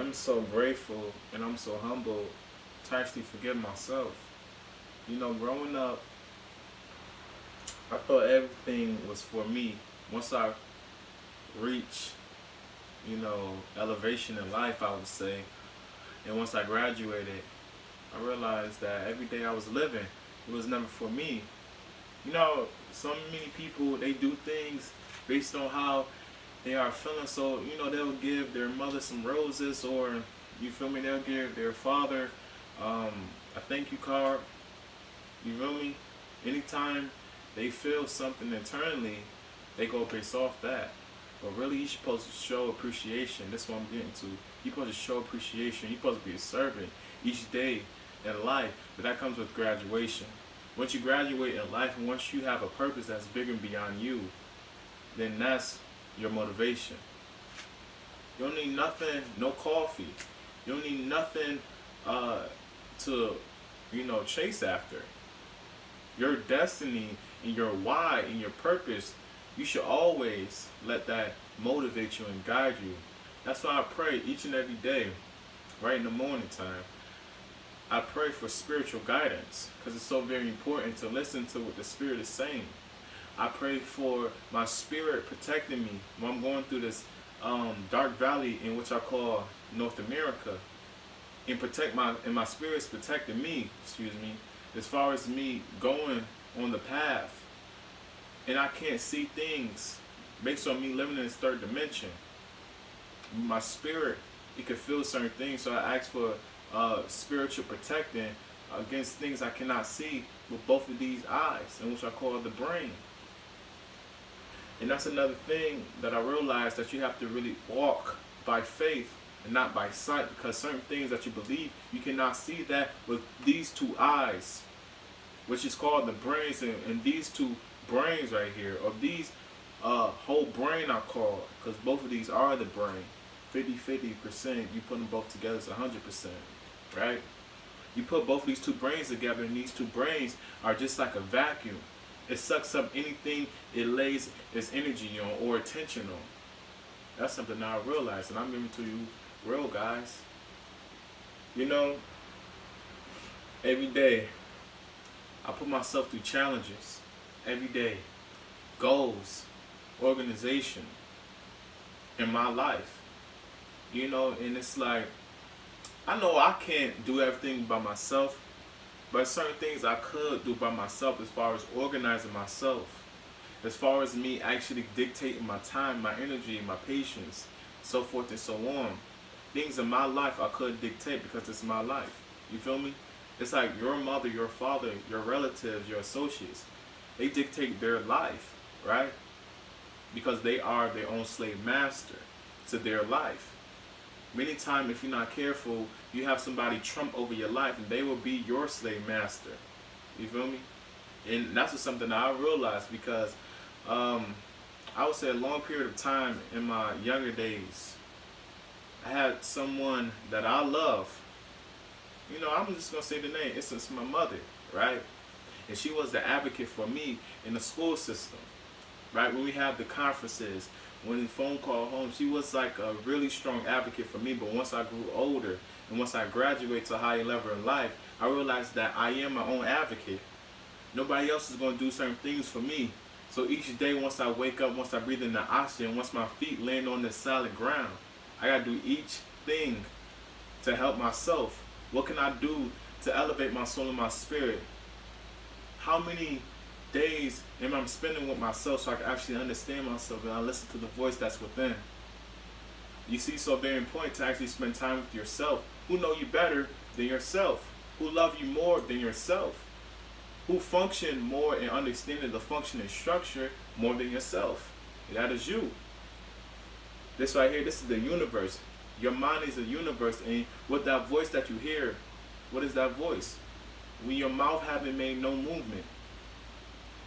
I'm so grateful and I'm so humble to actually forgive myself. Growing up, I thought everything was for me. Once I reached, elevation in life, I would say, and once I graduated, I realized that every day I was living, it was never for me. So many people, they do things based on how they are feeling. So, they'll give their mother some roses, or, you feel me, they'll give their father um, a thank you card. You feel me? Anytime they feel something internally, they go based off that. But really, you're supposed to show appreciation. That's what I'm getting to. You're supposed to show appreciation. You're supposed to be a servant each day in life. But that comes with graduation. Once you graduate in life, and once you have a purpose that's bigger and beyond you, then that's your motivation. You don't need nothing, no coffee. You don't need nothing to, chase after. Your destiny and your why and your purpose, you should always let that motivate you and guide you. That's why I pray each and every day, right in the morning time. I pray for spiritual guidance because it's so very important to listen to what the Spirit is saying. I pray for my spirit protecting me when I'm going through this dark valley in which I call North America, and my spirit's protecting me. Excuse me, as far as me going on the path, and I can't see things based on me living in this third dimension. My spirit, it can feel certain things, so I ask for spiritual protecting against things I cannot see with both of these eyes, in which I call the brain. And that's another thing that I realized, that you have to really walk by faith and not by sight, because certain things that you believe, you cannot see that with these two eyes, which is called the brains, and these two brains right here, or these whole brain I call, because both of these are the brain. 50-50%, you put them both together, it's 100%, right? You put both of these two brains together, and these two brains are just like a vacuum. It sucks up anything it lays its energy on or attention on. That's something now I realize, and I'm giving to you real, guys. Every day I put myself through challenges. Every day, goals, organization in my life. And it's like, I know I can't do everything by myself, but certain things I could do by myself, as far as organizing myself, as far as me actually dictating my time, my energy, my patience, so forth and so on. Things in my life I could dictate because it's my life. You feel me? It's like your mother, your father, your relatives, your associates. They dictate their life, right? Because they are their own slave master to their life. Many times, if you're not careful, you have somebody trump over your life, and they will be your slave master. You feel me? And that's just something that I realized, because I would say a long period of time in my younger days, I had someone that I love. I'm just going to say the name. It's my mother, right? And she was the advocate for me in the school system, right? When we have the conferences, when the phone call home, she was like a really strong advocate for me. But once I grew older, and once I graduated to a higher level in life, I realized that I am my own advocate. Nobody else is going to do certain things for me. So each day, once I wake up, once I breathe in the oxygen, once my feet land on the solid ground, I got to do each thing to help myself. What can I do to elevate my soul and my spirit? How many days am I spending with myself so I can actually understand myself and I listen to the voice that's within? You see, so very important to actually spend time with yourself. Who know you better than yourself? Who love you more than yourself? Who function more in understanding the function and structure more than yourself? That is you. This right here, this is the universe. Your mind is a universe, and with that voice that you hear, what is that voice? When your mouth haven't made no movement,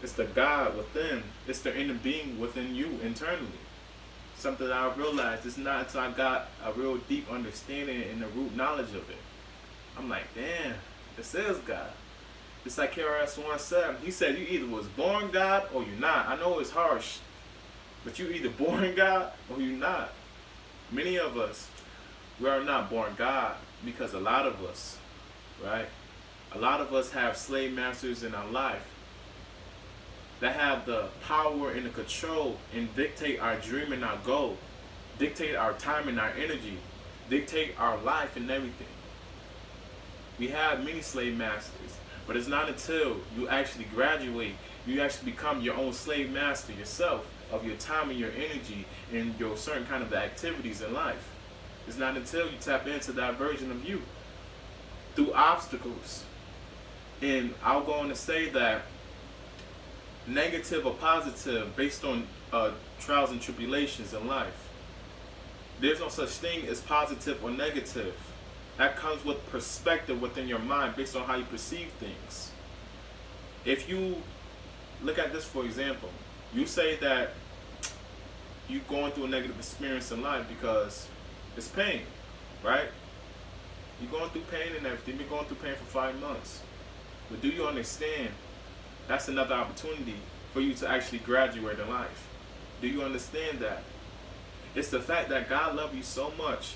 it's the God within. It's the inner being within you internally. Something that I realized, it's not until I got a real deep understanding and the root knowledge of it. I'm like, damn, this is God. It's like KRS-One said. He said, you either was born God or you're not. I know it's harsh, but you either born God or you're not. Many of us, We are not born God, because a lot of us, right? A lot of us have slave masters in our life that have the power and the control and dictate our dream and our goal, dictate our time and our energy, dictate our life and everything. We have many slave masters, but it's not until you actually graduate, you actually become your own slave master yourself of your time and your energy and your certain kind of activities in life. It's not until you tap into that version of you through obstacles. And I'll go on to say that negative or positive based on trials and tribulations in life. There's no such thing as positive or negative. That comes with perspective within your mind based on how you perceive things. If you look at this, for example, you say that you're going through a negative experience in life because it's pain, right? You're going through pain and everything. You've been going through pain for 5 months. But do you understand that's another opportunity for you to actually graduate in life? Do you understand that? It's the fact that God loves you so much,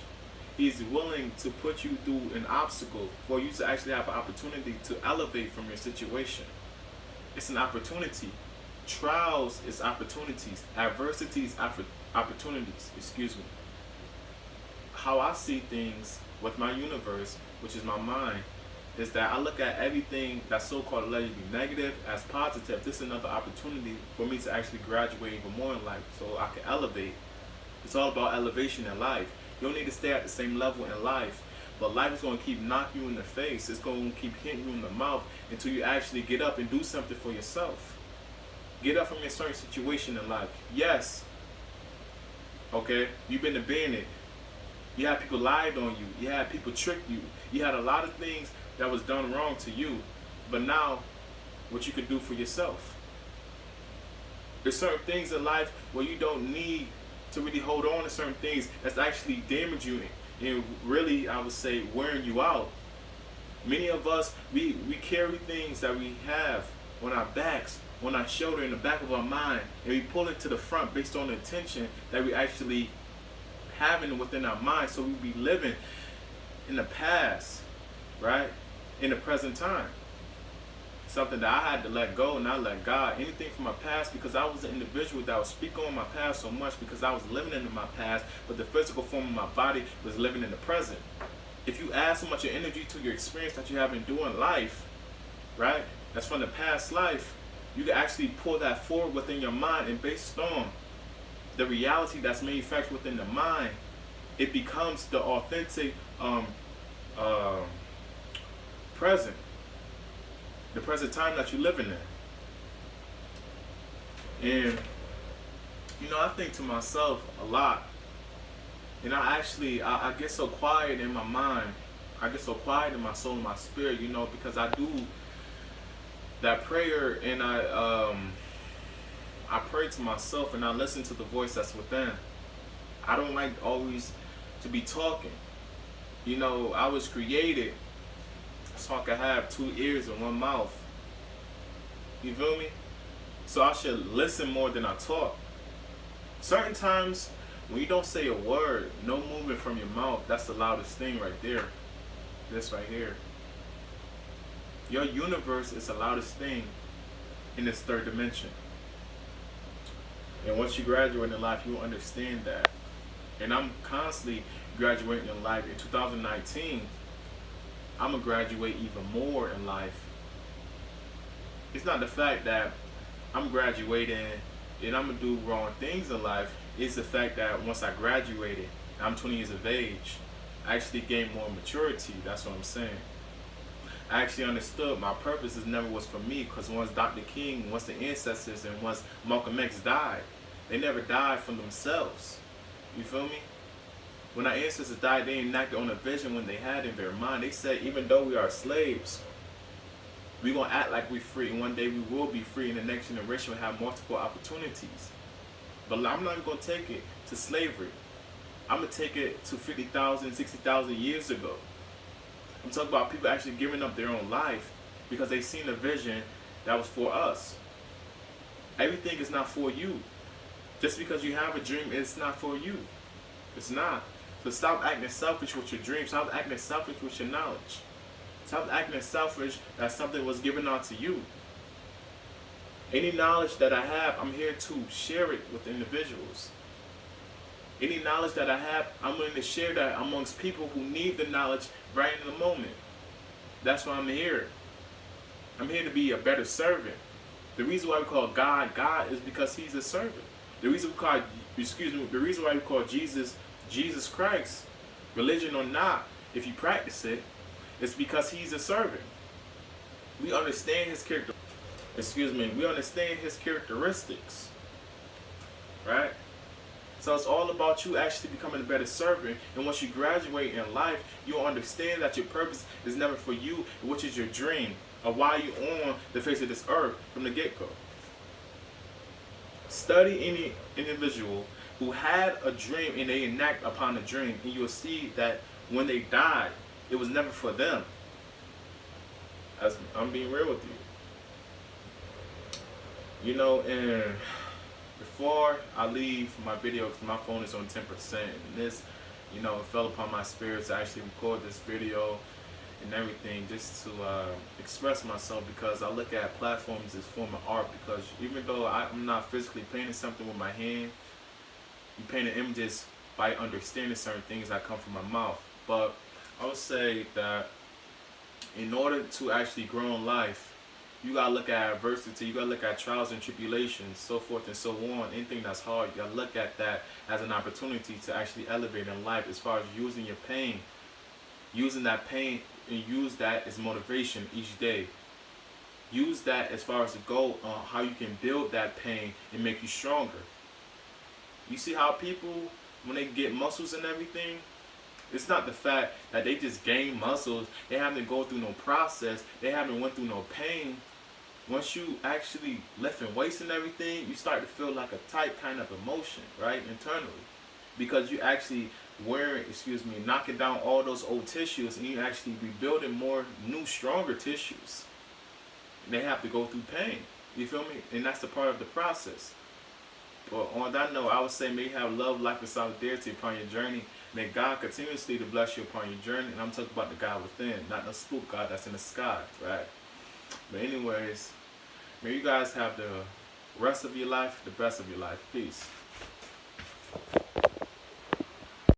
He's willing to put you through an obstacle for you to actually have an opportunity to elevate from your situation. It's an opportunity. Trials is opportunities. Adversities, opportunities. Excuse me. How I see things with my universe, which is my mind, is that I look at everything that's so-called allegedly negative as positive. This is another opportunity for me to actually graduate even more in life so I can elevate. It's all about elevation in life. You don't need to stay at the same level in life, but life is going to keep knocking you in the face. It's going to keep hitting you in the mouth until you actually get up and do something for yourself. Get up from your certain situation in life. Yes, okay, you've been abandoned. You had people lied on you. You had people trick you. You had a lot of things that was done wrong to you. But now, what you could do for yourself. There's certain things in life where you don't need to really hold on to certain things that's actually damaging you and really, I would say, wearing you out. Many of us, we carry things that we have on our backs, on our shoulder, in the back of our mind, and we pull it to the front based on the intention that we actually having within our mind. So we be living in the past, right? In the present time. Something that I had to let go and not let God. Anything from my past, because I was an individual that would speak on my past so much because I was living in my past, but the physical form of my body was living in the present. If you add so much of energy to your experience that you have been doing life, right? That's from the past life, you can actually pull that forward within your mind, and based on the reality that's manufactured within the mind, it becomes the authentic present. The present time that you're living in. And, you know, I think to myself a lot. And I get so quiet in my mind. I get so quiet in my soul and my spirit, you know, because I do that prayer, and I pray to myself and I listen to the voice that's within. I don't like always to be talking. You know, I was created so I can have 2 ears and 1 mouth. You feel me? So I should listen more than I talk. Certain times when you don't say a word, no movement from your mouth, that's the loudest thing right there. This right here. Your universe is the loudest thing in this 3rd dimension. And once you graduate in life, you will understand that. And I'm constantly graduating in life. In 2019, I'm going to graduate even more in life. It's not the fact that I'm graduating and I'm going to do wrong things in life. It's the fact that once I graduated, I'm 20 years of age, I actually gained more maturity. That's what I'm saying. I actually understood my purpose never was for me, because once Dr. King, once the ancestors, and once Malcolm X died, they never died from themselves. You feel me? When our ancestors died, they enacted on a vision when they had in their mind. They said, even though we are slaves, we're going to act like we're free. And one day we will be free, and the next generation will have multiple opportunities. But I'm not going to take it to slavery. I'm going to take it to 50,000, 60,000 years ago. I'm talking about people actually giving up their own life because they seen a vision that was for us. Everything is not for you. Just because you have a dream, it's not for you. It's not. But stop acting selfish with your dreams. Stop acting selfish with your knowledge. Stop acting selfish that something was given unto you. Any knowledge that I have, I'm here to share it with individuals. Any knowledge that I have, I'm willing to share that amongst people who need the knowledge right in the moment. That's why I'm here. I'm here to be a better servant. The reason why we call God God is because He's a servant. The reason why we call Jesus Jesus Christ, religion or not, if you practice it, it's because He's a servant. We understand His character. We understand His characteristics, right? So it's all about you actually becoming a better servant. And once you graduate in life, you'll understand that your purpose is never for you, which is your dream of why you're on the face of this earth from the get-go. Study any individual who had a dream and they enact upon the dream, and you'll see that when they died, it was never for them. I'm being real with you. You know, and before I leave my video, because my phone is on 10%, and this, you know, it fell upon my spirit to actually record this video and everything, just to express myself, because I look at platforms as form of art. Because even though I'm not physically painting something with my hand, you paint images by understanding certain things that come from my mouth. But I would say that in order to actually grow in life, you gotta look at adversity, you gotta look at trials and tribulations, so forth and so on. Anything that's hard, you gotta look at that as an opportunity to actually elevate in life, as far as using your pain, using that pain, and use that as motivation each day. Use that as far as a goal on how you can build that pain and make you stronger. You see how people, when they get muscles and everything, it's not the fact that they just gain muscles. They haven't go through no process. They haven't went through no pain. Once you actually lifting weights and everything, you start to feel like a tight kind of emotion, right, internally, because you actually knocking down all those old tissues, and you actually rebuilding more new, stronger tissues. And they have to go through pain. You feel me? And that's the part of the process. But on that note, I would say, may you have love, life, and solidarity upon your journey. May God continuously to bless you upon your journey. And I'm talking about the God within, not the spook God that's in the sky, right? But anyways, may you guys have the rest of your life, the best of your life. Peace.